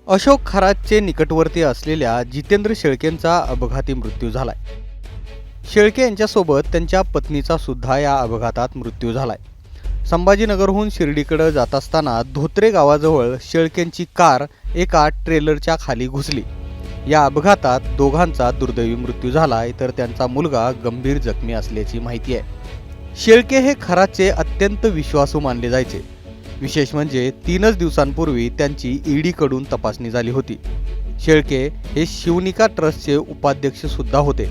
अशोक खरातचे निकटवर्ती असलेल्या जितेंद्र शेळकेंचा अपघाती मृत्यू झालाय. शेळके यांच्यासोबत त्यांच्या पत्नीचा सुद्धा या अपघातात मृत्यू झालाय. संभाजीनगरहून शिर्डीकडे जात असताना धोत्रे गावाजवळ शेळकेंची कार एका ट्रेलरच्या खाली घुसली. या अपघातात दोघांचा दुर्दैवी मृत्यू झालाय, तर त्यांचा मुलगा गंभीर जखमी असल्याची माहिती आहे. शेळके हे खरातचे अत्यंत विश्वासू मानले जायचे. विशेष म्हणजे 3च दिवसांपूर्वी त्यांची ईडीकडून तपासणी झाली होती. शेळके हे शिवनिका ट्रस्टचे उपाध्यक्ष सुद्धा होते.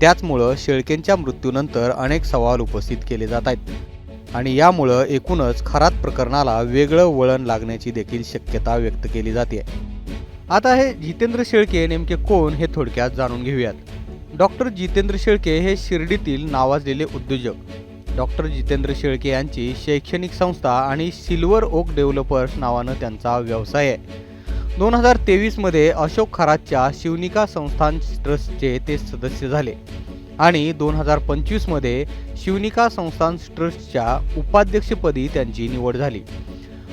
त्याचमुळं शेळकेंच्या मृत्यूनंतर अनेक सवाल उपस्थित केले जात आहेत आणि यामुळं एकूणच खरात प्रकरणाला वेगळं वळण लागण्याची देखील शक्यता व्यक्त केली जाते. आता हे जितेंद्र शेळके नेमके कोण हे थोडक्यात जाणून घेऊयात. डॉक्टर जितेंद्र शेळके हे शिर्डीतील नावाजलेले उद्योजक. डॉक्टर जितेंद्र शेळके यांची शैक्षणिक संस्था आणि सिल्वर ओक डेव्हलपर्स नावानं त्यांचा व्यवसाय आहे. 2023 मध्ये अशोक खरातच्या शिवनिका संस्थान ट्रस्टचे ते सदस्य झाले आणि 2025 मध्ये शिवनिका संस्थान ट्रस्टच्या उपाध्यक्षपदी त्यांची निवड झाली.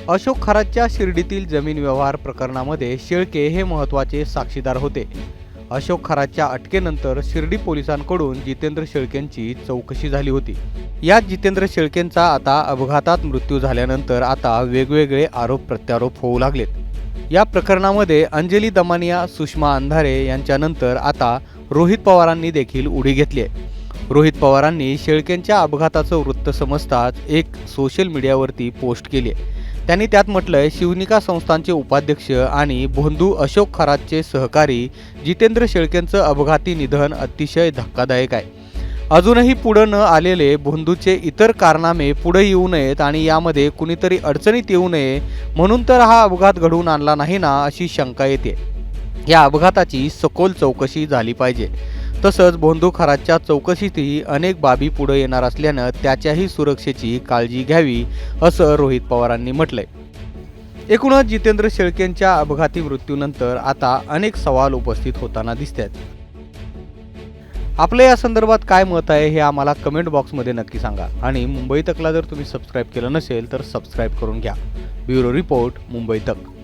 अशोक खरातच्या शिर्डीतील जमीन व्यवहार प्रकरणामध्ये शेळके हे महत्त्वाचे साक्षीदार होते. अशोक खरातच्या अटकेनंतर शिर्डी पोलिसांकडून जितेंद्र शेळकेंची चौकशी झाली होती. यात जितेंद्र शेळकेंचा आता अपघातात मृत्यू झाल्यानंतर आता वेगवेगळे आरोप प्रत्यारोप होऊ लागलेत. या प्रकरणामध्ये अंजली दमानिया, सुषमा अंधारे यांच्यानंतर आता रोहित पवारांनी देखील उडी घेतली आहे. रोहित पवारांनी शेळकेंच्या अपघाताचं वृत्त समजताच एक सोशल मीडियावरती पोस्ट केली आहे. त्यांनी त्यात म्हटलंय, शिवनिका संस्थानचे उपाध्यक्ष आणि भोंदू अशोक खरातचे सहकारी जितेंद्र शेळकेंचं अपघाती निधन अतिशय धक्कादायक आहे. अजूनही पुढे न आलेले भोंदूचे इतर कारनामे पुढे येऊ नयेत आणि यामध्ये कुणीतरी अडचणीत येऊ नये म्हणून तर हा अपघात घडवून आणला नाही ना, अशी शंका येते. या अपघाताची सखोल चौकशी झाली पाहिजे. तसंच भोंदू खरातच्या चौकशीतही अनेक बाबी पुढे येणार असल्यानं त्याच्याही सुरक्षेची काळजी घ्यावी, असं रोहित पवारांनी म्हटलंय. एकूणच जितेंद्र शेळकेंच्या अपघाती मृत्यूनंतर आता अनेक सवाल उपस्थित होताना दिसतात. आपलं या संदर्भात काय मत आहे हे आम्हाला कमेंट बॉक्समध्ये नक्की सांगा आणि मुंबई तकला जर तुम्ही सबस्क्राईब केलं नसेल तर सबस्क्राईब करून घ्या. ब्युरो रिपोर्ट, मुंबई तक.